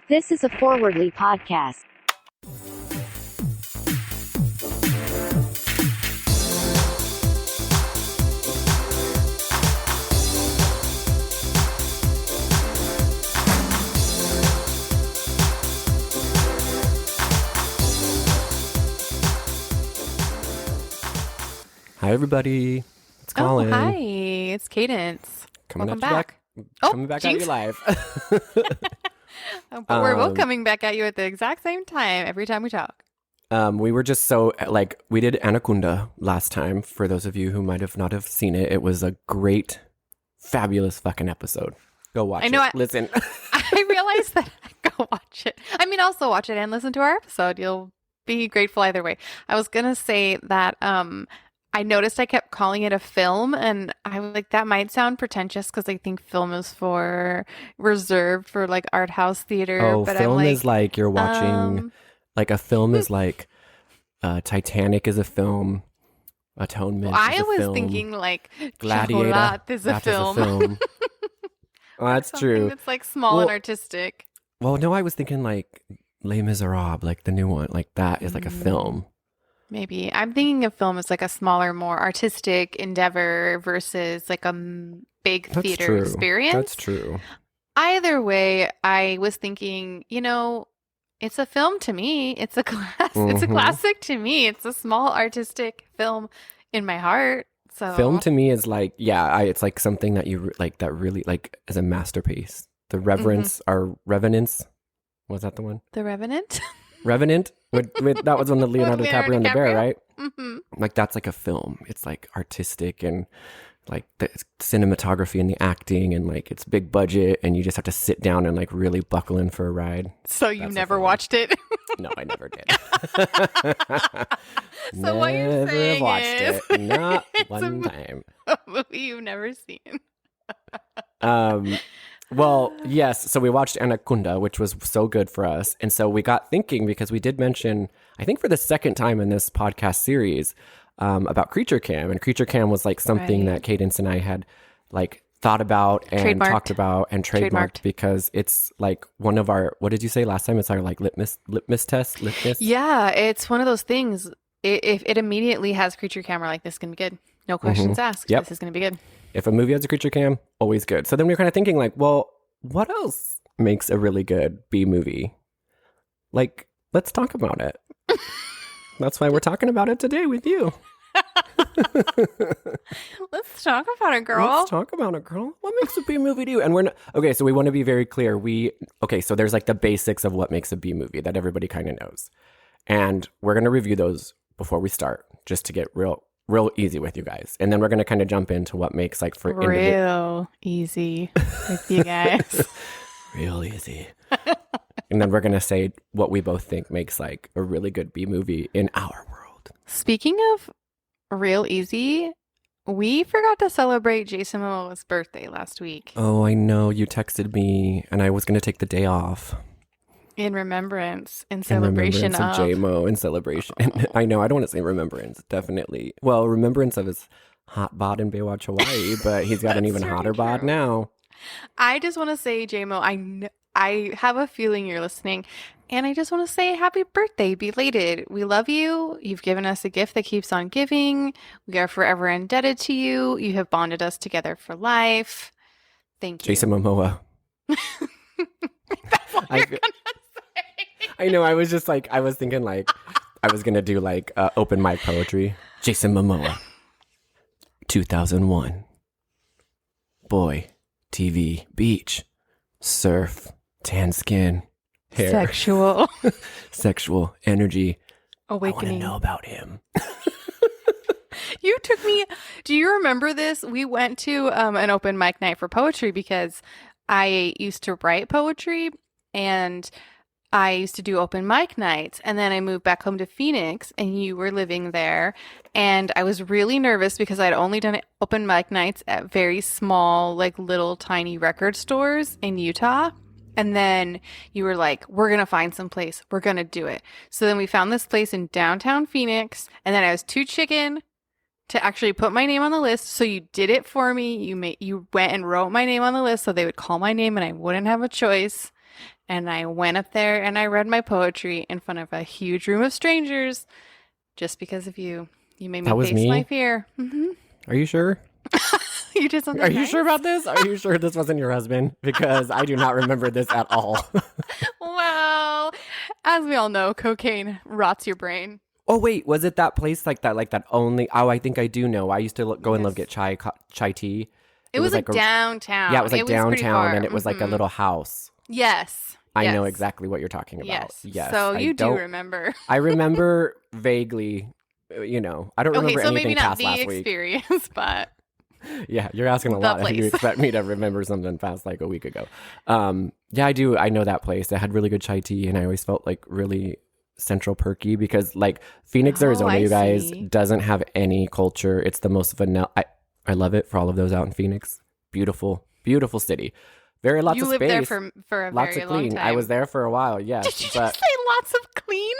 This is a Forwardly podcast. Hi, everybody. It's Kolin. Oh, hi. It's Kaydence. Welcome back. Coming back at you live. But we're both coming back at you at the exact same time every time we talk. We were just so, we did Anaconda last time. For those of you who might have not have seen it, it was a great, fabulous fucking episode. Go watch it. Listen. I realized that. Go watch it. I mean, also watch it and listen to our episode. You'll be grateful either way. I was going to say that I noticed I kept calling it a film, and I was like, that might sound pretentious because I think film is reserved for like art house theater. Oh, but film I'm like, is like you're watching, like a film is like Titanic is a film, Atonement is a film. I was thinking like Gladiator Chocolat is a film. Oh, that's true. It's like small and artistic. Well, no, I was thinking like Les Miserables, like the new one, like that is like a film. Maybe. I'm thinking of film as like a smaller, more artistic endeavor versus like a big theater experience. That's true. Either way, I was thinking, it's a film to me. It's a class. It's a classic to me. It's a small artistic film in my heart. So film to me is like, it's like something that you like that really like is a masterpiece. The Revenants. Was that the one? The Revenant? Revenant? With that was one of Leonardo DiCaprio and the bear, right? Mm-hmm. Like that's like a film. It's like artistic and like the cinematography and the acting and like it's big budget and you just have to sit down and like really buckle in for a ride. So you never watched it? No, I never did. So what you're saying watched is it. Not one time. A movie you've never seen. Well, yes. So we watched Anaconda, which was so good for us. And so we got thinking because we did mention, I think for the second time in this podcast series, about Creature Cam. And Creature Cam was like something that Kaydence and I had like thought about and talked about and trademarked because it's like one of our, what did you say last time? It's our like litmus test. Yeah, it's one of those things. If it immediately has Creature Cam, we're like, this is going to be good. No questions asked. Yep. This is going to be good. If a movie has a Creature Cam, always good. So then we're kind of thinking like, well, what else makes a really good B movie? Like, let's talk about it. That's why we're talking about it today with you. Let's talk about it, girl. Let's talk about it, girl. What makes a B movie do? And we're not, okay, so we want to be very clear. So there's like the basics of what makes a B movie that everybody kind of knows. And we're going to review those before we start, just to get real easy with you guys. And then we're going to kind of jump into what makes like for real easy with you guys. Real easy. And then we're going to say what we both think makes like a really good B movie in our world. Speaking of real easy, we forgot to celebrate Jason Momoa's birthday last week. Oh, I know. You texted me and I was going to take the day off. In remembrance, in celebration of J-Mo, in celebration. I know, I don't want to say remembrance, definitely. Well, remembrance of his hot bod in Baywatch Hawaii, but he's got an even hotter bod now. I just want to say, J-Mo, I have a feeling you're listening, and I just want to say happy birthday, belated. We love you. You've given us a gift that keeps on giving. We are forever indebted to you. You have bonded us together for life. Thank you. Jason Momoa. That's what you're gonna say. I know. I was just like, I was thinking like, I was going to do like open mic poetry. Jason Momoa. 2001. Boy. TV. Beach. Surf. Tan skin. Hair. Sexual. Sexual. Energy. Awakening. I want to know about him. You took me. Do you remember this? We went to an open mic night for poetry because I used to write poetry and I used to do open mic nights, and then I moved back home to Phoenix, and you were living there, and I was really nervous because I'd only done open mic nights at very small, like little tiny record stores in Utah, and then you were like, we're going to find some place. We're going to do it. So then we found this place in downtown Phoenix, and then I was too chicken to actually put my name on the list, so you did it for me. You went and wrote my name on the list so they would call my name and I wouldn't have a choice. And I went up there and I read my poetry in front of a huge room of strangers just because of you. You made me That was face me? my fear. Are you sure? You did something Are you nice? sure about this? Are you sure this wasn't your husband? Because I do not remember this at all. Well, as we all know, cocaine rots your brain. Oh, wait. Was it that place like that only? Oh, I think I do know. I used to go and Yes. love get chai tea. It was like a- downtown. Yeah, it was like pretty downtown far. and it was like a little house. Yes. I know Yes. exactly what you're talking about. Yes. So you do remember. I remember vaguely, I don't remember Okay, so anything maybe not past the last week. experience, but Yeah, you're asking a The lot. You place. expect me to remember something past like a week ago. Yeah, I do. I know that place. It had really good chai tea, and I always felt like really central perky because like Phoenix, Arizona, I you guys, see. doesn't have any culture. It's the most vanilla. I love it for all of those out in Phoenix. Beautiful, beautiful city. Very lots you of lived space. there for a lots very of clean. long time. I was there for a while. Yes, Did you but just say lots of clean?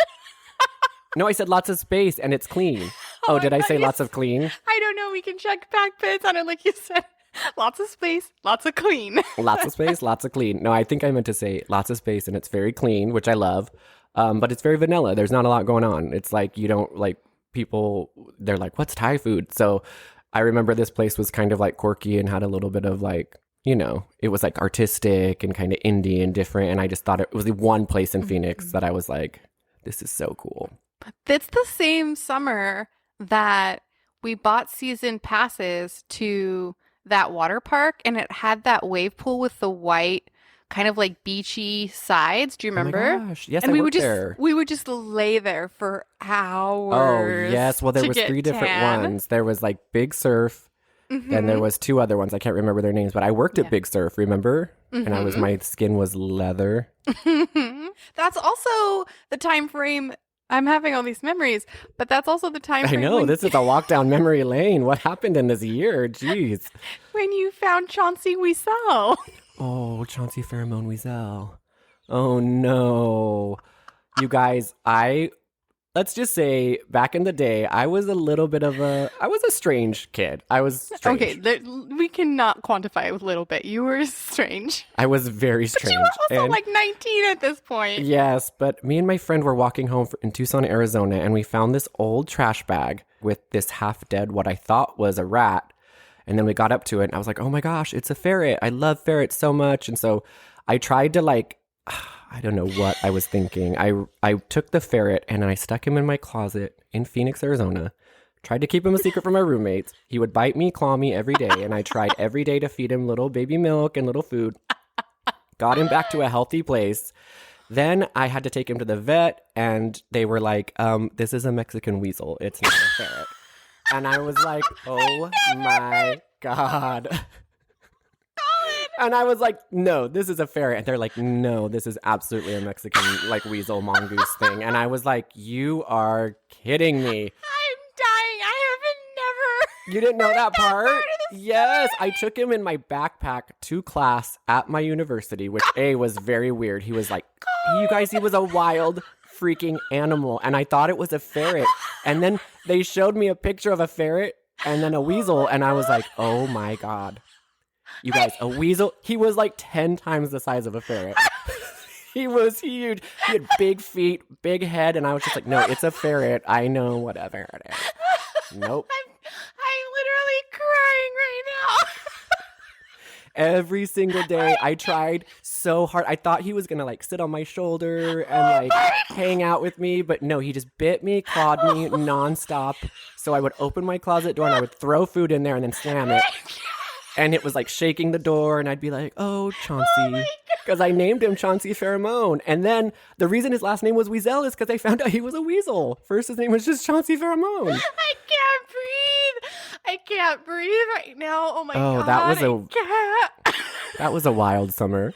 no, I said lots of space and it's clean. Oh, did I thought say you lots of clean? I don't know. We can check back, but it sounded like you said lots of space, lots of clean. Lots of space, lots of clean. No, I think I meant to say lots of space and it's very clean, which I love. But it's very vanilla. There's not a lot going on. It's like you don't like people, they're like, what's Thai food? So I remember this place was kind of like quirky and had a little bit of like, it was like artistic and kind of indie and different. And I just thought it was the one place in Phoenix that I was like, this is so cool. It's the same summer that we bought season passes to that water park, and it had that wave pool with the white kind of like beachy sides. Do you remember? Oh my gosh. Yes, And I we worked would just there. we would just lay there for hours. Oh, yes. Well, there to was get 3 different tan. ones. There was like Big Surf. Then there Mhm. was 2 other ones. I can't remember their names, but I worked Yeah. at Big Surf, remember? And my skin was leather. That's also the time frame. I'm having all these memories, but that's also the time I frame know, when, this is a walk down memory lane. What happened in this year? Jeez. when you found Chauncey Weasel. Oh, Chauncey Pheromone Weasel. Oh, no. You guys, let's just say, back in the day, I was a strange kid. I was strange. Okay, we cannot quantify it a little bit. You were strange. I was very But strange. you were also And- like 19 at this point. Yes, but me and my friend were walking home in Tucson, Arizona, and we found this old trash bag with this half-dead, what I thought was a rat. And then we got up to it, and I was like, oh my gosh, it's a ferret. I love ferrets so much. And so I tried to I don't know what I was thinking. I took the ferret, and I stuck him in my closet in Phoenix, Arizona. Tried to keep him a secret from my roommates. He would bite me, claw me every day, and I tried every day to feed him little baby milk and little food. Got him back to a healthy place. Then I had to take him to the vet, and they were like, this is a Mexican weasel. It's not a ferret. And I was like, oh my God. And I was like, no, this is a ferret. And they're like, no, this is absolutely a Mexican like weasel mongoose thing. And I was like, you are kidding me. I'm dying. I have never. You didn't know that heard part? of the Yes, I story. took him in my backpack to class at my university, which was very weird. He was like, you guys, he was a wild freaking animal. And I thought it was a ferret. And then they showed me a picture of a ferret and then a weasel. And I was like, oh my God. You guys, a weasel, he was like 10 times the size of a ferret. He was huge. He had big feet, big head. And I was just like, no, it's a ferret. I know, whatever it is. Nope. I'm literally crying right now. Every single day I tried so hard. I thought he was going to like sit on my shoulder and like hang out with me. But no, he just bit me, clawed me nonstop. So I would open my closet door and I would throw food in there and then slam it. And it was like shaking the door, and I'd be like, oh, Chauncey. Because I named him Chauncey Pheromone. And then the reason his last name was Weasel is because I found out he was a weasel. First, his name was just Chauncey Pheromone. I can't breathe. I can't breathe right now. Oh my God. That was a wild summer.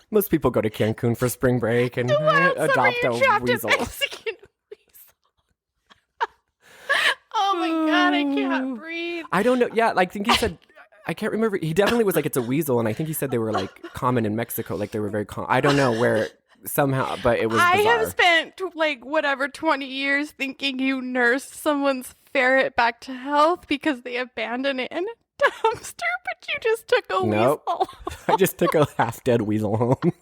Most people go to Cancun for spring break and adopt a weasel. Mexican weasel. Oh my God, I can't breathe. I don't know. Yeah, I think he said, I can't remember. He definitely was like, it's a weasel. And I think he said they were like common in Mexico. Like they were very common. I don't know where somehow, but it was I bizarre. have spent 20 years thinking you nursed someone's ferret back to health because they abandoned it in a dumpster, but you just took a Nope. weasel. I just took a half-dead weasel home.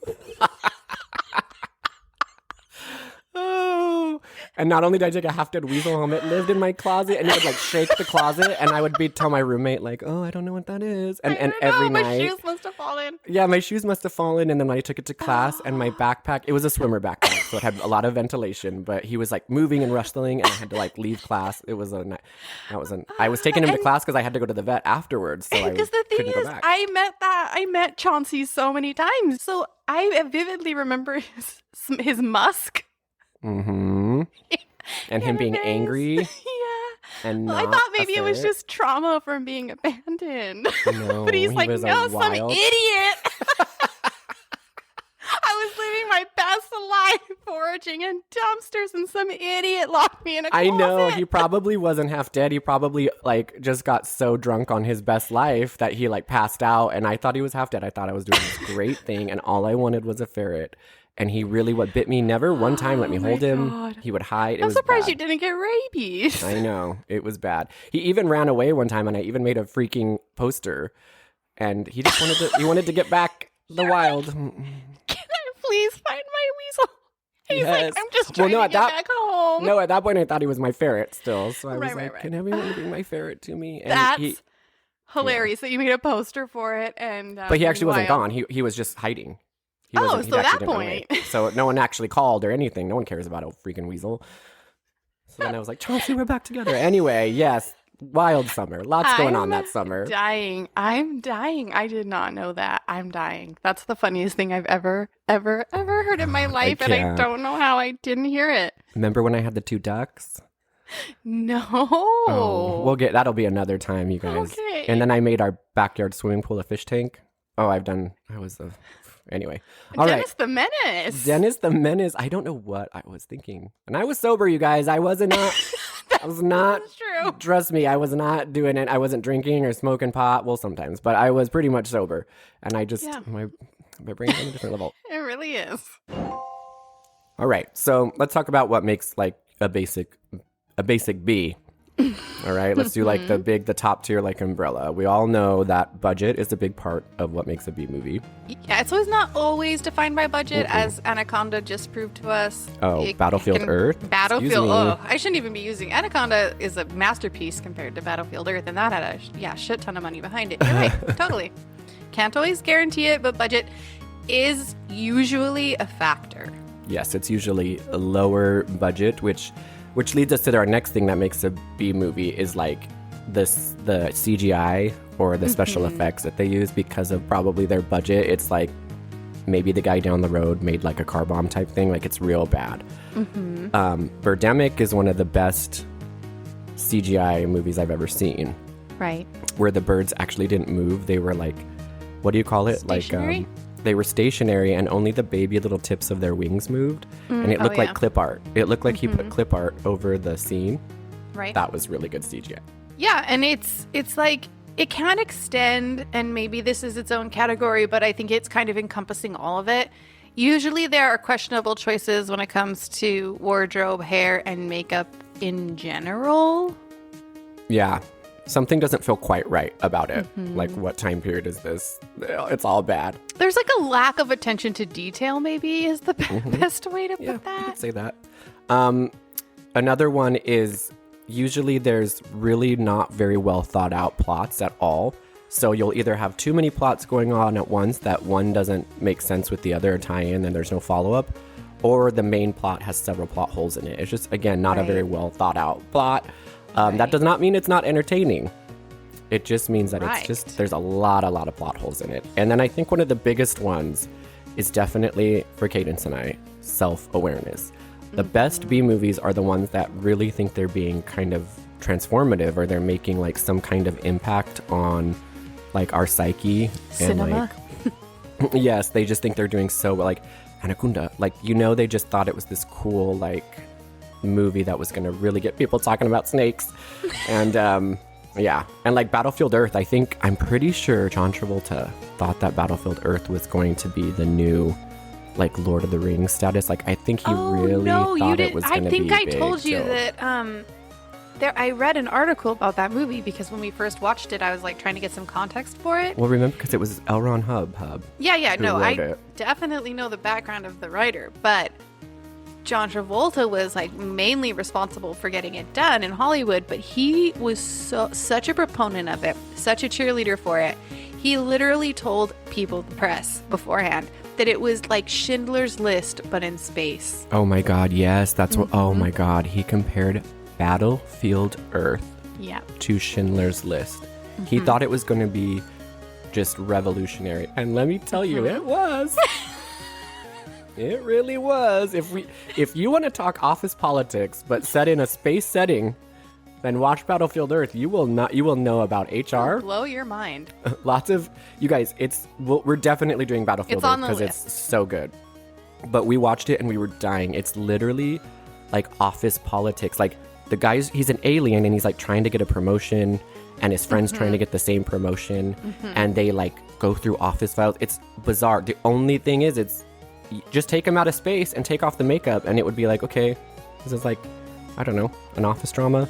Oh, and not only did I take a half-dead weasel home, it lived in my closet, and it would like shake the closet, and I would tell my roommate like, "Oh, I don't know what that is," and every night, my shoes must have fallen. Yeah, my shoes must have fallen, and then when I took it to class, and my backpack, it was a swimmer backpack, so it had a lot of ventilation, but he was like moving and rustling, and I had to like leave class. It was I was taking him to class because I had to go to the vet afterwards, so Because the thing couldn't go is, back. I met Chauncey so many times, so I vividly remember his musk. Mm-hmm. And him being angry. Yeah. And I thought maybe it was just trauma from being abandoned. No, but he's like, was no, a some wild... idiot. I was living my best life foraging in dumpsters, and some idiot locked me in a closet. I know, he probably wasn't half dead. He probably like just got so drunk on his best life that he like passed out, and I thought he was half dead. I thought I was doing this great thing, and all I wanted was a ferret. And he really bit me. Never one time let me hold him. God. He would hide. I'm surprised bad. you didn't get rabies. I know. It was bad. He even ran away one time, and I even made a freaking poster. And he just wanted to get back the wild. Can I please find my weasel? He's Yes. like, I'm just trying to get back home. No, at that point I thought he was my ferret still. So I was Right. can everyone bring my ferret to me? And That's hilarious that you made a poster for it. And but he actually wasn't wild. gone. He was just hiding. He Oh, wasn't- so he at actually that didn't run away. point. So no one actually called or anything. No one cares about a freaking weasel. So then I was like, Chauncey, we're back together. Anyway, yes, wild summer. Lots going on that summer. I'm dying. I did not know that. I'm dying. That's the funniest thing I've ever heard in my life, and I can't. don't know how I didn't hear it. Remember when I had the 2 ducks? No. Oh, that'll be another time, you guys. Okay. And then I made our backyard swimming pool a fish tank. Oh, anyway. All right. Dennis the Menace. Dennis the Menace. I don't know what I was thinking. And I was sober, you guys. I was not. That's true. Trust me, I was not doing it. I wasn't drinking or smoking pot. Well, sometimes, but I was pretty much sober. And I just, my brain's on a different level. It really is. All right. So let's talk about what makes like a basic bee. All right, let's do like the top tier like umbrella. We all know that budget is a big part of what makes a B movie. Yeah, it's not always defined by budget, as Anaconda just proved to us. Oh, Battlefield Earth? Battlefield. Oh, I shouldn't even be using Anaconda. Is a masterpiece compared to Battlefield Earth, and that had a shit ton of money behind it. You're right, totally. Can't always guarantee it, but budget is usually a factor. Yes, it's usually a lower budget, which leads us to our next thing that makes a B movie is like the CGI or the special effects that they use because of probably their budget. It's like maybe the guy down the road made like a car bomb type thing. Like it's real bad. Birdemic is one of the best CGI movies I've ever seen. Right. Where the birds actually didn't move. They were like, what do you call it? Stationary? Like they were stationary and only the baby little tips of their wings moved. And it looked like clip art. It looked like he put clip art over the scene. Right. That was really good CGI. Yeah, and it's like it can extend, and maybe this is its own category, but I think it's kind of encompassing all of it. Usually there are questionable choices when it comes to wardrobe, hair, and makeup in general. Yeah. Something doesn't feel quite right about it. Like, what time period is this? It's all bad. There's like a lack of attention to detail, maybe, is the best way to put that. You could say that. Another one is usually there's really not very well thought out plots at all. So you'll either have too many plots going on at once that one doesn't make sense with the other or tie in and there's no follow-up, or the main plot has several plot holes in it. It's just, again, not a very well thought out plot. That does not mean it's not entertaining. It just means that it's just, there's a lot of plot holes in it. And then I think one of the biggest ones is definitely, for Kaydence and I, self-awareness. The best B movies are the ones that really think they're being kind of transformative, or they're making like some kind of impact on like our psyche. Cinema. And like, yes, they just think they're doing so well. Like Anaconda, like, they just thought it was this cool like movie that was going to really get people talking about snakes. And and like Battlefield Earth, I'm pretty sure John Travolta thought that Battlefield Earth was going to be the new like Lord of the Rings status. Like I think he really thought it was going to be I think I big, told you so. that I read an article about that movie because when we first watched it, I was like trying to get some context for it. Well, remember, because it was L. Ron Hub. Yeah, no, I it. definitely know the background of the writer, but John Travolta was like mainly responsible for getting it done in Hollywood, but he was such a proponent of it, such a cheerleader for it. He literally told people, the press, beforehand, that it was like Schindler's List, but in space. Oh my God, yes. That's what, oh my God. He compared Battlefield Earth to Schindler's List. He thought it was going to be just revolutionary. And let me tell you, it was. It really was. If you want to talk office politics, but set in a space setting, then watch Battlefield Earth. You will know about HR. It'll blow your mind. Lots of you guys. We're definitely doing Battlefield Earth because it's so good. But we watched it and we were dying. It's literally like office politics. Like the guy's he's an alien and he's like trying to get a promotion, and his friend's trying to get the same promotion, and they like go through office files. It's bizarre. The only thing is, just take him out of space and take off the makeup, and it would be like, okay, this is like, I don't know, an office drama.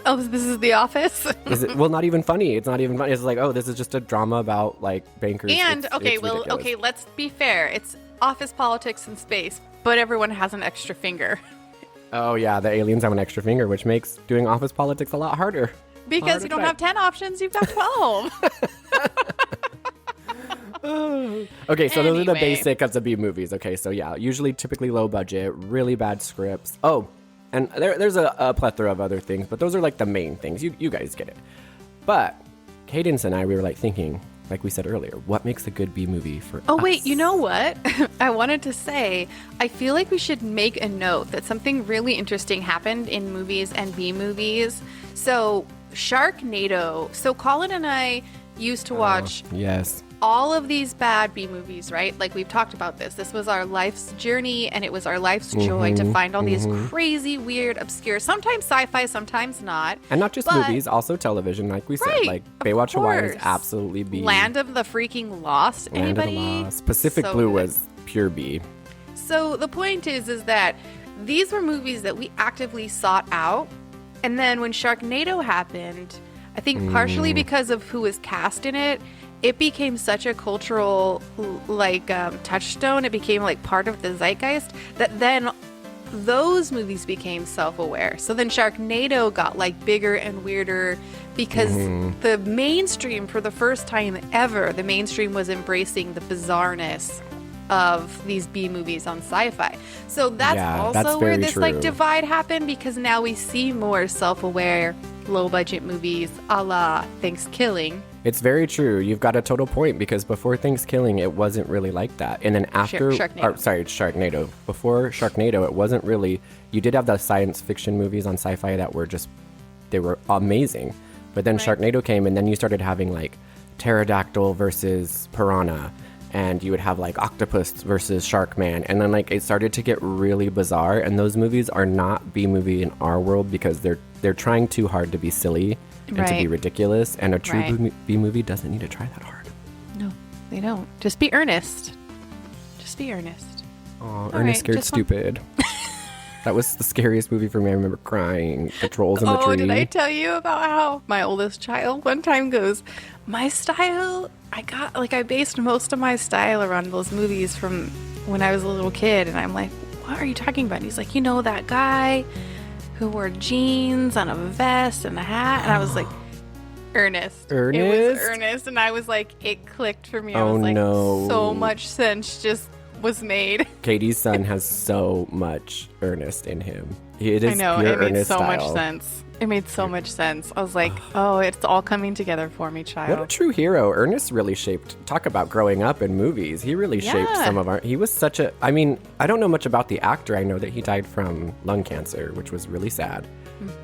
Oh, this is The Office? Is it? Well, not even funny. It's not even funny. It's like, oh, this is just a drama about like bankers. And it's okay, let's be fair. It's office politics in space, but everyone has an extra finger. Oh yeah, the aliens have an extra finger, which makes doing office politics a lot harder. Because you don't have 10 options, you've got 12. Okay, so those are the basic of the B movies. Okay, so yeah, typically low budget, really bad scripts. Oh, and there's a plethora of other things, but those are like the main things. You guys get it. But Kaydence and I, we were like thinking, like we said earlier, what makes a good B movie for us? Oh, wait, you know what? I wanted to say, I feel like we should make a note that something really interesting happened in movies and B movies. So, Sharknado. So, Colin and I used to watch all of these bad B movies, right? Like we've talked about this. This was our life's journey, and it was our life's joy to find all these crazy, weird, obscure, sometimes sci-fi, sometimes not. And not just movies, also television, like we said. Like Baywatch Hawaii is absolutely B. Land of the freaking Lost. Anybody? Land of the Lost. Pacific Blue was pure B. So the point is that these were movies that we actively sought out. And then when Sharknado happened, I think partially because of who was cast in it, it became such a cultural touchstone. It became like part of the zeitgeist that then those movies became self-aware. So then Sharknado got like bigger and weirder because the mainstream, for the first time ever, the mainstream was embracing the bizarreness of these B movies on sci-fi. So that's also where this like divide happened, because now we see more self-aware, low-budget movies a la Thanksgiving. It's very true. You've got a total point, because before Thanksgiving, it wasn't really like that. And then after... Sharknado. Before Sharknado, it wasn't really... You did have the science fiction movies on sci-fi that were just... They were amazing. But then Sharknado came, and then you started having, like, pterodactyl versus piranha. And you would have, like, octopus versus Sharkman. And then, like, it started to get really bizarre. And those movies are not B-movie in our world, because they're trying too hard to be silly and to be ridiculous, and a true B movie doesn't need to try that hard. No, they don't. Just be earnest. Just be earnest. Oh, Ernest Scared Stupid. That was the scariest movie for me. I remember crying. The trolls in the tree. Oh, did I tell you about how my oldest child one time goes, my style, I based most of my style around those movies from when I was a little kid. And I'm like, what are you talking about? And he's like, you know that guy who wore jeans and a vest and a hat? And I was like, Ernest. It was Ernest. And I was like, it clicked for me. I was like, so much sense just was made. Katie's son has so much Ernest in him. It is pure it made Ernest so style. much sense. It made so much sense. I was like, oh, it's all coming together for me, child. What a true hero. Ernest really shaped, talk about growing up in movies. He really shaped some of our, he was such a, I mean, I don't know much about the actor. I know that he died from lung cancer, which was really sad.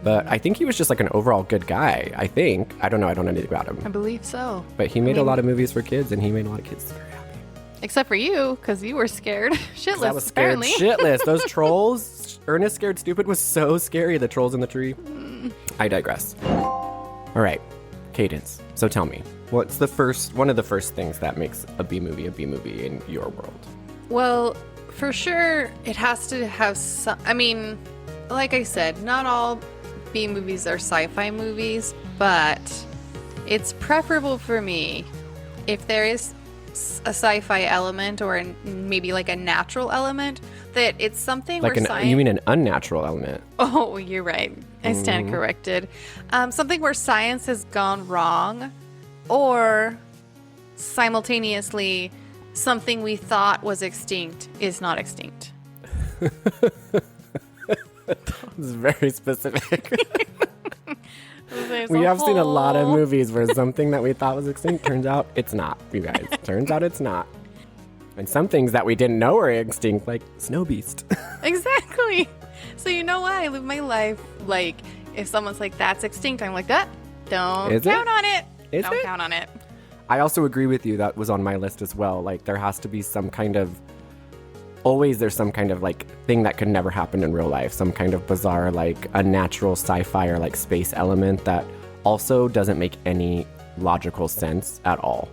But I think he was just like an overall good guy, I think. I don't know. I don't know anything about him. I believe so. But he made a lot of movies for kids, and he made a lot of kids very happy. Except for you, because you were scared shitless, I was scared shitless. Those trolls, Ernest Scared Stupid was so scary, the trolls in the tree. I digress. All right, Kaydence. So tell me, what's one of the first things that makes a B movie in your world? Well, for sure, it has to have some, I mean, like I said, not all B movies are sci-fi movies, but it's preferable for me if there is a sci-fi element or maybe like a natural element, that it's something Like where science... you mean an unnatural element? Oh, you're right. I stand corrected. Something where science has gone wrong, or simultaneously something we thought was extinct is not extinct. It's very specific. We have seen a lot of movies where something that we thought was extinct turns out it's not, you guys. Turns out it's not. And some things that we didn't know were extinct, like Snow Beast. Exactly. So you know why I live my life like, if someone's like, that's extinct, I'm like, that, don't count on it. Don't count on it. I also agree with you. That was on my list as well. Like, there has to be some kind of, always there's some kind of like thing that could never happen in real life. Some kind of bizarre, like unnatural sci-fi or like space element that also doesn't make any logical sense at all.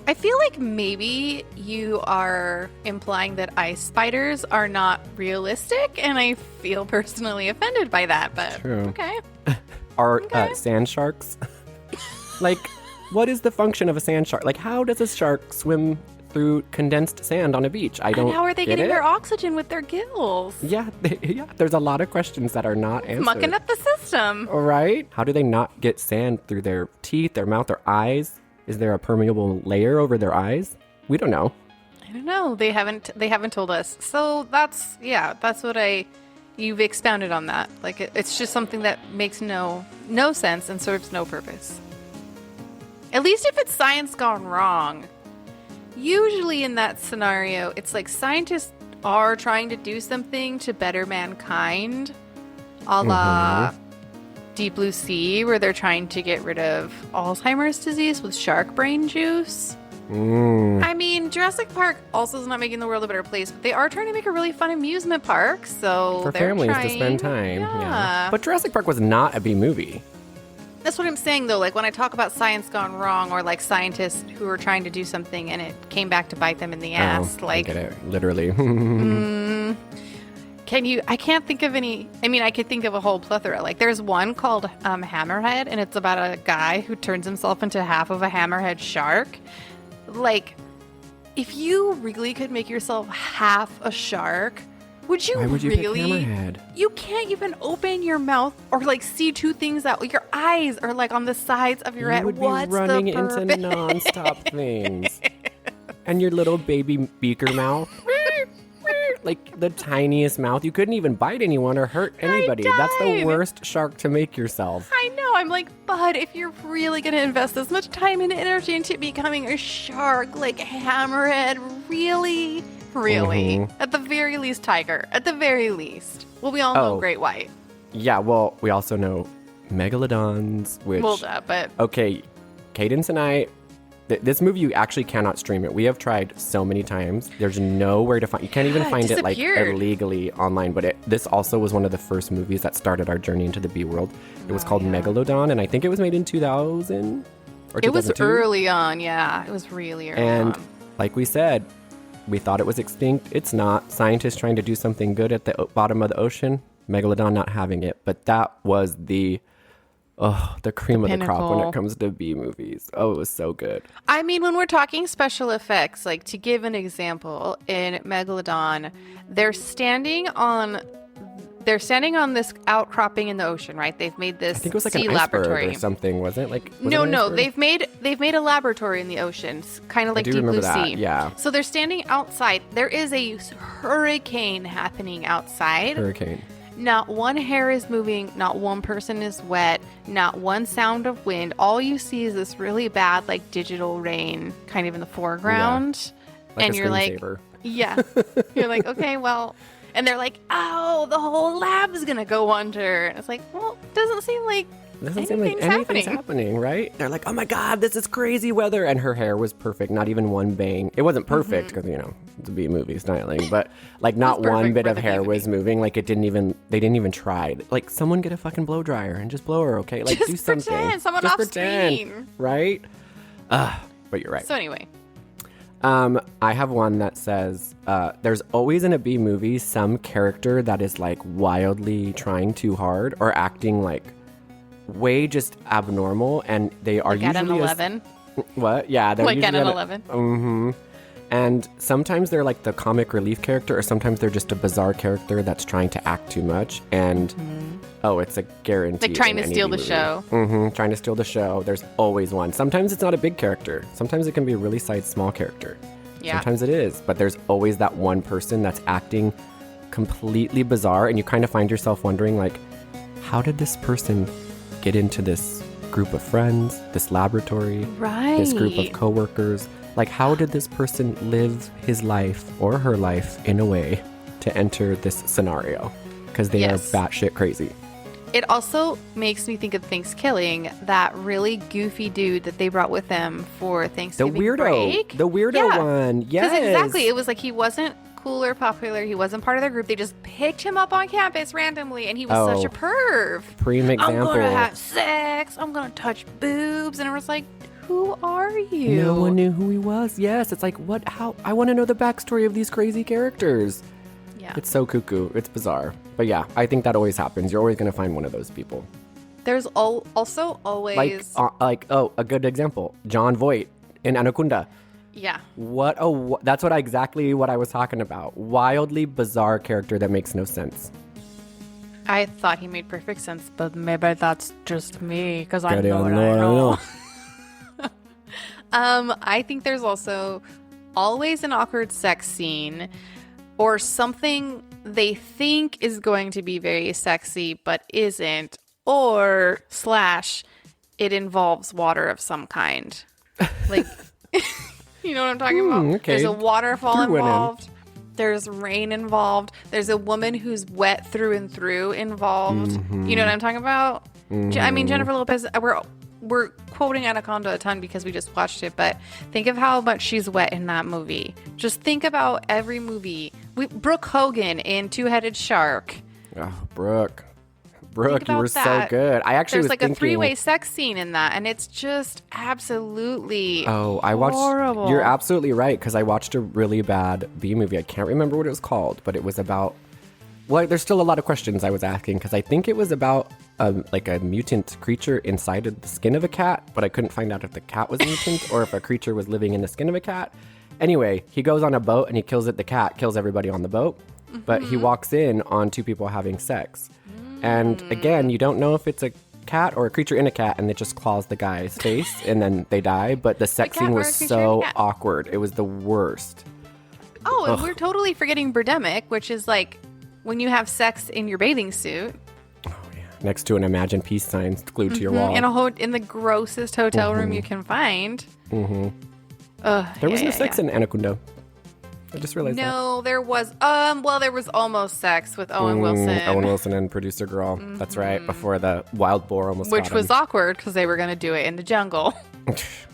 I feel like maybe you are implying that ice spiders are not realistic, and I feel personally offended by that, but True. Okay. Are sand sharks? Like, what is the function of a sand shark? Like, how does a shark swim through condensed sand on a beach? I don't And how are they get getting it. their oxygen with their gills? Yeah, there's a lot of questions that are not answered. Mucking up the system. All right. How do they not get sand through their teeth, their mouth, their eyes? Is there a permeable layer over their eyes? We don't know. I don't know. They haven't told us. So that's what you've expounded on that. Like it's just something that makes no sense and serves no purpose. At least if it's science gone wrong. Usually in that scenario, it's like scientists are trying to do something to better mankind, a la Deep Blue Sea, where they're trying to get rid of Alzheimer's disease with shark brain juice. I mean, Jurassic Park also is not making the world a better place, but they are trying to make a really fun amusement park, so For they're families trying to spend time. Yeah. But Jurassic Park was not a B movie. That's what I'm saying, though. Like, when I talk about science gone wrong, or like scientists who are trying to do something and it came back to bite them in the ass, like, I get it. Literally. I can't think of any. I mean, I could think of a whole plethora. Like, there's one called Hammerhead, and it's about a guy who turns himself into half of a hammerhead shark. Like, if you really could make yourself half a shark, would you Why would you really? pick Hammerhead? You can't even open your mouth or like see two things that your eyes are like on the sides of your head. You would What's be running the into purpose? nonstop things. And your little baby beaker mouth. Like the tiniest mouth. You couldn't even bite anyone or hurt anybody. That's the died. worst shark to make yourself. I know. I'm like, bud, if you're really going to invest this much time and energy into becoming a shark, like Hammerhead, really? Really? At the very least, tiger. At the very least. Well, we all know great white. Yeah, well, we also know megalodons, which... Well, but... Okay, Kaydence and I... This movie, you actually cannot stream it. We have tried so many times. There's nowhere to find... You can't even find it, like, illegally online. But this also was one of the first movies that started our journey into the B world. It was called Megalodon, and I think it was made in 2000 or 2002. It was early on, yeah. It was really early on. And like we said, we thought it was extinct. It's not. Scientists trying to do something good at the bottom of the ocean. Megalodon not having it. But that was the cream of the crop when it comes to B movies. Oh, it was so good. I mean, when we're talking special effects, like to give an example, in Megalodon, they're standing on this outcropping in the ocean, right? They've made this I think it was like sea an laboratory iceberg or something, wasn't it? Like no, they've made a laboratory in the ocean, kind of like Deep Blue Sea. Yeah. So they're standing outside. There is a hurricane happening outside. Hurricane. Not one hair is moving, not one person is wet, not one sound of wind. All you see is this really bad, like, digital rain kind of in the foreground. Yeah. Like and you're like, yeah. You're like, okay, well, and they're like, oh, the whole lab's going to go under. And it's like, well, it doesn't seem like anything's happening, right? They're like, oh my God, this is crazy weather. And her hair was perfect. Not even one bang. It wasn't perfect because, it's a B movie styling, but like not one bit of hair was moving. Like they didn't even try. Like someone get a fucking blow dryer and just blow her, okay? Like just do something. Pretend, someone just off pretend, screen. Right? But you're right. So anyway. I have one that says, there's always in a B movie some character that is like wildly trying too hard or acting like way just abnormal, and they are Like at an usually 11? What? Yeah, they're Like usually at an 11? Mm-hmm. And sometimes they're like the comic relief character, or sometimes they're just a bizarre character that's trying to act too much. And it's a guarantee. Like trying to in any steal the movie. show. Mm-hmm. Trying to steal the show. There's always one. Sometimes it's not a big character. Sometimes it can be a really small character. Yeah. Sometimes it is. But there's always that one person that's acting completely bizarre, and you kind of find yourself wondering, like, how did this person get into this group of friends, this laboratory, this group of coworkers? Like, how did this person live his life or her life in a way to enter this scenario? Because they are batshit crazy. It also makes me think of Thanksgiving, that really goofy dude that they brought with them for Thanksgiving break. The weirdo one. Yes. Because exactly, it was like he wasn't cool or popular. He wasn't part of their group. They just picked him up on campus randomly, and he was such a perv. Prime example. I'm going to have sex. I'm going to touch boobs. And it was like, who are you? No one knew who he was. Yes, it's like, what? How? I want to know the backstory of these crazy characters. Yeah. It's so cuckoo. It's bizarre. But yeah, I think that always happens. You're always going to find one of those people. There's also always... a good example. John Voight in Anaconda. Yeah. That's exactly what I was talking about. Wildly bizarre character that makes no sense. I thought he made perfect sense, but maybe that's just me, because I know what I know. I think there's also always an awkward sex scene or something they think is going to be very sexy but isn't, or / it involves water of some kind. Like, you know what I'm talking about? Okay. There's a waterfall involved. There's rain involved. There's a woman who's wet through and through involved. You know what I'm talking about? I mean, Jennifer Lopez, we're quoting Anaconda a ton because we just watched it, but think of how much she's wet in that movie. Just think about every movie. Brooke Hogan in Two-Headed Shark. Oh, Brooke, you were so good. I actually There's was thinking... a three-way sex scene in that, and it's just absolutely horrible. You're absolutely right, because I watched a really bad B movie. I can't remember what it was called, but it was about... Well, there's still a lot of questions I was asking, because I think it was about a mutant creature inside of the skin of a cat, but I couldn't find out if the cat was mutant or if a creature was living in the skin of a cat. Anyway, he goes on a boat and he kills it. The cat kills everybody on the boat, but he walks in on two people having sex. And again, you don't know if it's a cat or a creature in a cat, and it just claws the guy's face and then they die. But the sex scene was so awkward. It was the worst. Oh, and we're totally forgetting Birdemic, which is like when you have sex in your bathing suit. Oh, yeah. Next to an Imagine Peace sign glued to your wall. In the grossest hotel room you can find. There was no sex in Anaconda. I just realized that. No, there was. There was almost sex with Owen Wilson. Owen Wilson and producer girl. That's right. Before the wild boar almost Which got was him. awkward because they were going to do it in the jungle.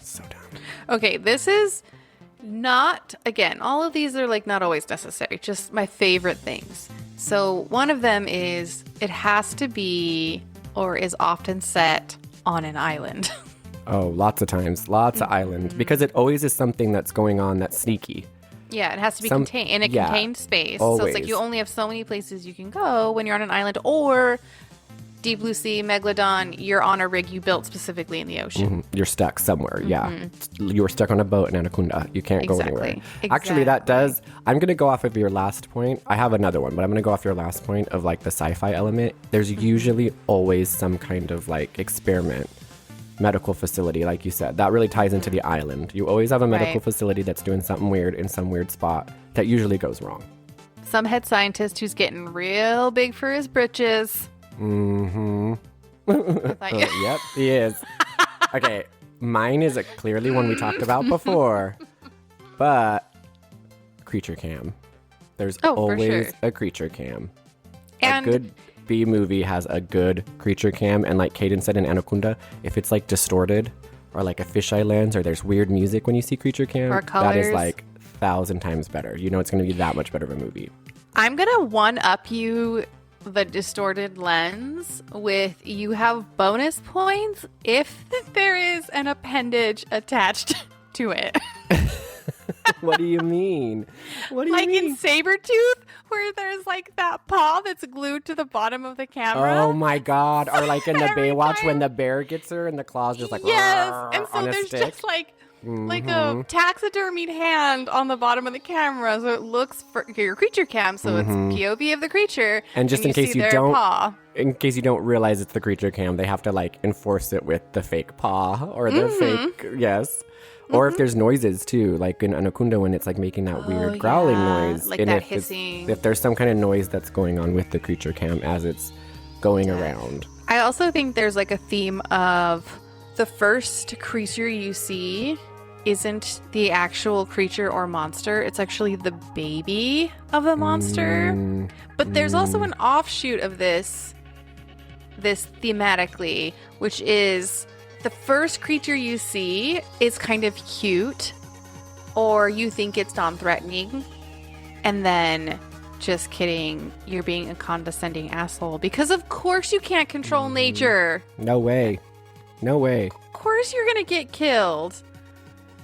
So dumb. Okay, this is not, again, all of these are like not always necessary, just my favorite things. So one of them is it has to be or is often set on an island. Oh, lots of times. Lots of island. Because it always is something that's going on that's sneaky. Yeah, it has to be contained in a contained space. Always. So it's like you only have so many places you can go when you're on an island, or deep blue sea, Megalodon, you're on a rig you built specifically in the ocean. You're stuck somewhere. Yeah. You were stuck on a boat in Anaconda. You can't go anywhere. Actually, that does... I'm going to go off of your last point. I have another one, but I'm going to go off your last point of like the sci-fi element. There's usually always some kind of like experiment. Medical facility, like you said, that really ties into the island. You always have a medical facility that's doing something weird in some weird spot that usually goes wrong. Some head scientist who's getting real big for his britches. Yep, he is. Okay, mine is clearly one we talked about before, but creature cam. There's always a creature cam. And a good B movie has a good creature cam, and like Kaydence said in Anaconda, if it's like distorted or like a fisheye lens or there's weird music when you see creature cam, that is like 1,000 times better. You know it's going to be that much better of a movie. I'm going to one-up you the distorted lens with you have bonus points if there is an appendage attached to it. What do you mean? What do you mean? Like in Sabretooth, where there's like that paw that's glued to the bottom of the camera. Oh my God. Or like in the Every Baywatch time. when the bear gets her and the claw's just like, yes, and so on a there's stick. just like a taxidermied hand on the bottom of the camera, so it looks for your creature cam, so it's POV of the creature, and just in you case see you their don't, paw. in case you don't realize it's the creature cam, they have to like enforce it with the fake paw or the fake, yes. Or if there's noises too, like in Anaconda when it's like making that weird growling noise, like and that if hissing. if there's some kind of noise that's going on with the creature cam as it's going around. I also think there's like a theme of the first creature you see isn't the actual creature or monster. It's actually the baby of the monster. But there's also an offshoot of this thematically, which is the first creature you see is kind of cute, or you think it's non-threatening, and then, just kidding, you're being a condescending asshole because of course you can't control nature. No way. No way. Of course you're gonna get killed.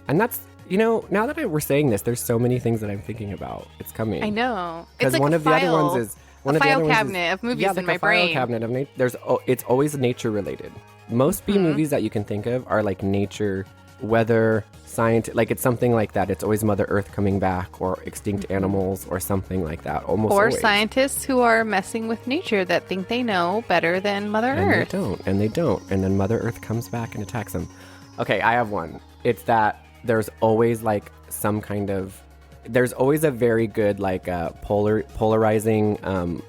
And that's, now that we're saying this, there's so many things that I'm thinking about. It's coming. I know. Because It's like one a of the other ones is a file cabinet of movies in my brain. Cabinet of it's always nature related. Most B movies that you can think of are like nature, weather, science, like it's something like that. It's always Mother Earth coming back or extinct animals or something like that. Almost or always. Scientists who are messing with nature that think they know better than Mother Earth. And they don't. And then Mother Earth comes back and attacks them. Okay, I have one. It's that there's always like some kind of, there's always a very good like polarizing,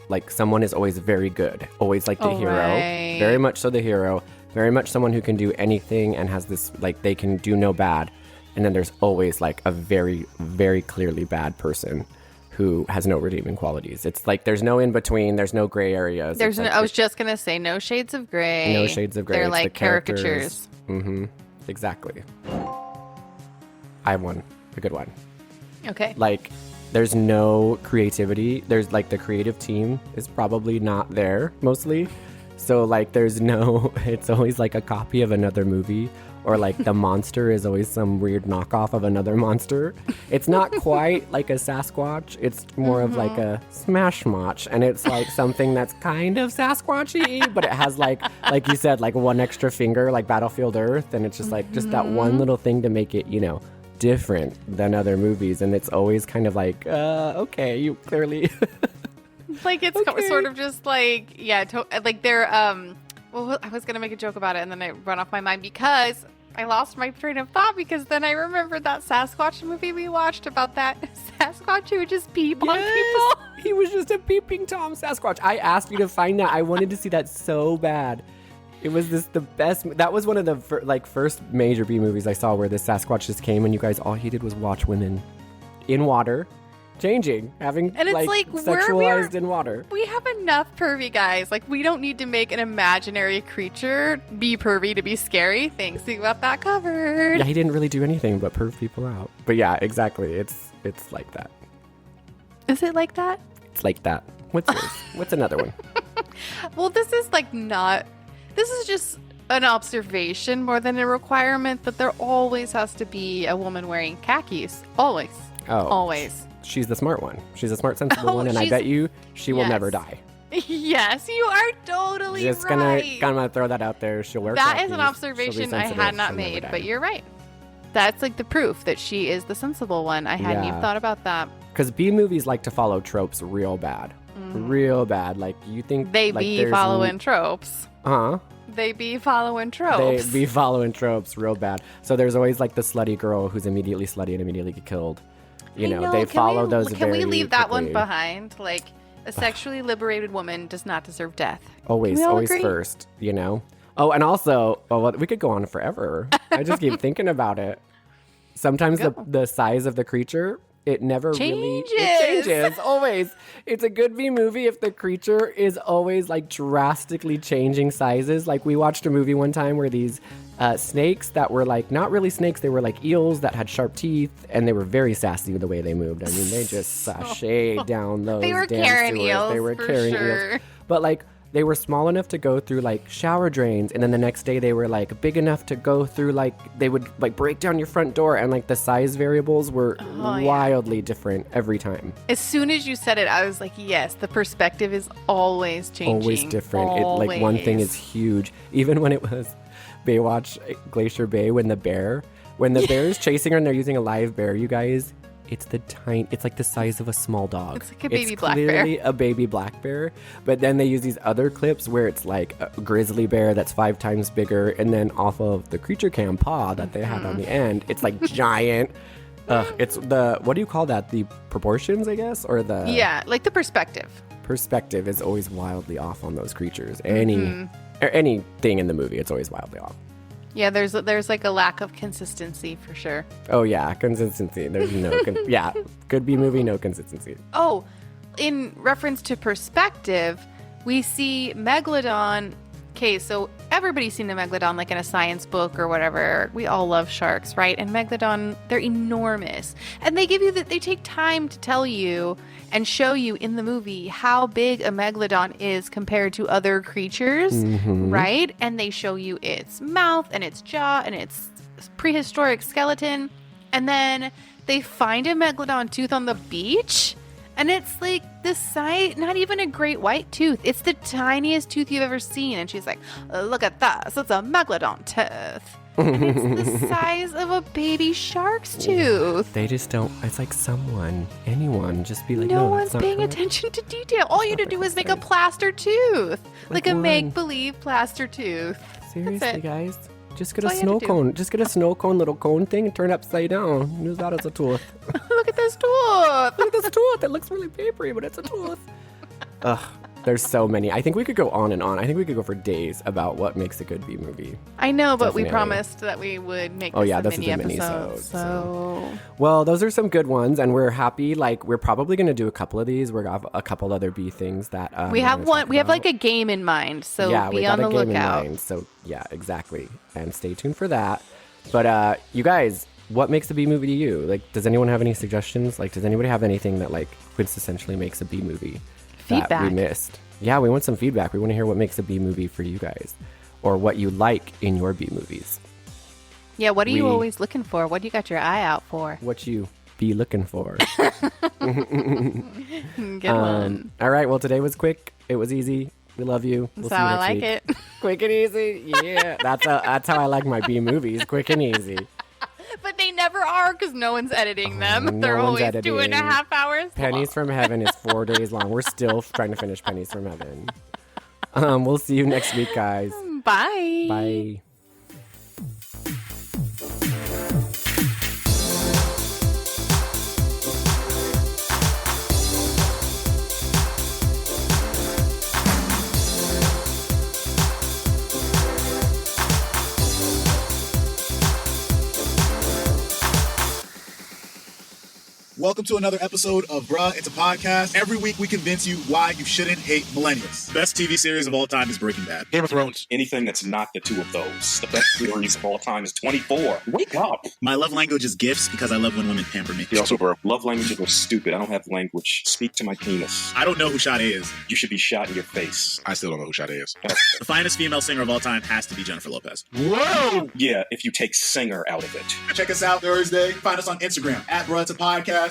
like someone is always very good, always like the hero, right. Very much so the hero, very much someone who can do anything and has this like they can do no bad. And then there's always like a very, very clearly bad person who has no redeeming qualities. It's like there's no in between, there's no gray areas. There's no, I was just gonna say no shades of gray. No shades of gray. They're It's like the characters. caricatures. Mm-hmm. Exactly. I have one, a good one. Okay. Like, there's no creativity. There's like the creative team is probably not there mostly. So like there's no, it's always like a copy of another movie, or like the monster is always some weird knockoff of another monster. It's not quite like a Sasquatch. It's more of like a Smashmotch, and it's like something that's kind of Sasquatchy, but it has like you said, like one extra finger, like Battlefield Earth, and it's just like just that one little thing to make it, different than other movies. And it's always kind of like, okay, you clearly Like it's Okay. sort of just like, like they're, well, I was going to make a joke about it and then I run off my mind because I lost my train of thought, because then I remembered that Sasquatch movie we watched about that Sasquatch who would just peep on people. He was just a peeping Tom Sasquatch. I asked you to find that. I wanted to see that so bad. It was the best. That was one of the first major B movies I saw where this Sasquatch just came and you guys all he did was watch women in water, changing, having And it's like, sexualized in water. We have enough pervy guys. Like, we don't need to make an imaginary creature be pervy to be scary. Thanks, we got that covered. Yeah, he didn't really do anything but perv people out. But yeah, exactly. It's like that. Is it like that? It's like that. What's yours? What's another one? Well, this is like not... This is just an observation more than a requirement, but there always has to be a woman wearing khakis. Always. Oh. Always. She's the smart one. She's a smart, sensible one, and I bet you she will never die. Yes, you are totally Just right. gonna throw that out there. She'll wear That khakis. is an She'll be observation I sensitive. had not She'll never made, die. but you're right. That's like the proof that she is the sensible one. I hadn't even thought about that. Because B movies like to follow tropes real bad. Real bad. Like, you think... They like, be there's following tropes. Uh-huh. They be following tropes. They be following tropes real bad. So there's always like the slutty girl who's immediately slutty and immediately get killed. I know. They follow those Can very we leave that one quickly. behind? Like, a sexually liberated woman does not deserve death. Always, Can we all always agree? first, Oh, and also, well, we could go on forever. I just keep thinking about it. Sometimes the size of the creature, it never really Changes. changes. Always. It's a good B movie if the creature is always like drastically changing sizes. Like, we watched a movie one time where these snakes that were like not really snakes, they were like eels that had sharp teeth, and they were very sassy with the way they moved. I mean, they just sashayed down those They were damn Karen sewers. eels, They were for carrying sure. eels. But like, they were small enough to go through like shower drains, and then the next day they were like big enough to go through like they would like break down your front door, and like the size variables were wildly different every time. As soon as you said it, I was like, yes, the perspective is always changing. Always different. Always. It like one thing is huge. Even when it was Baywatch Glacier Bay, when the bear is chasing her and they're using a live bear, you guys, it's like the size of a small dog. It's like a baby black bear. It's clearly a baby black bear. But then they use these other clips where it's like a grizzly bear that's 5 times bigger, and then off of the creature cam paw that they had on the end, it's like giant. It's the, what do you call that? The proportions, I guess, or the like the perspective. Perspective is always wildly off on those creatures. Anything in the movie, it's always wildly off. Yeah, there's like a lack of consistency for sure. Oh yeah, consistency. There's no could be movie, no consistency. Oh, in reference to perspective, we see Megalodon. Okay, so everybody's seen a Megalodon like in a science book or whatever. We all love sharks, right? And Megalodon, they're enormous. And they take time to tell you and show you in the movie how big a Megalodon is compared to other creatures, right? And they show you its mouth and its jaw and its prehistoric skeleton. And then they find a Megalodon tooth on the beach. And it's like the size, not even a great white tooth. It's the tiniest tooth you've ever seen. And she's like, look at this. It's a Megalodon tooth. And it's the size of a baby shark's tooth. They just don't, it's like anyone, just be like, no one's paying attention to detail. All you have to do is make a plaster tooth. Like a make-believe plaster tooth. Seriously, guys. Just get a snow cone. Just get a snow cone, little cone thing, and turn it upside down. Use that as a tooth. Look at this tooth. Look at this tooth. It looks really papery, but it's a tooth. Ugh, there's so many. I think we could go on and on. I think we could go for days about what makes a good B movie. I know, but we promised that we would make this a mini episode. So, well, those are some good ones, and we're happy. Like, we're probably going to do a couple of these. We're going to have a couple other B things that we have one. We have like a game in mind, so be on the lookout. So yeah, exactly, and stay tuned for that. But you guys, what makes a B movie to you? Like, does anyone have any suggestions? Like, does anybody have anything that like quintessentially makes a B movie that we missed? Yeah, we want some feedback. We want to hear what makes a B movie for you guys, or what you like in your B movies. Yeah, what are you always looking for? What do you got your eye out for? What you be looking for. Good one. All right, well, today was quick. It was easy. We love you. We'll see you next week. It. Quick and easy. Yeah, that's how I like my B movies. Quick and easy. But they never are because no one's editing them. They're always editing. 2.5 hours. Pennies from Heaven is 4 days long. We're still trying to finish Pennies from Heaven. We'll see you next week, guys. Bye. Bye. Welcome to another episode of Bruh, It's a Podcast. Every week we convince you why you shouldn't hate millennials. Best TV series of all time is Breaking Bad. Game of Thrones. Anything that's not the two of those. The best series of all time is 24. Wake up. My love language is gifts because I love when women pamper me. He also broke. Love languages are stupid. I don't have language. Speak to my penis. I don't know who Sade is. You should be shot in your face. I still don't know who Sade is. The finest female singer of all time has to be Jennifer Lopez. Whoa! Yeah, if you take singer out of it. Check us out Thursday. Find us on Instagram at Bruh, It's a Podcast.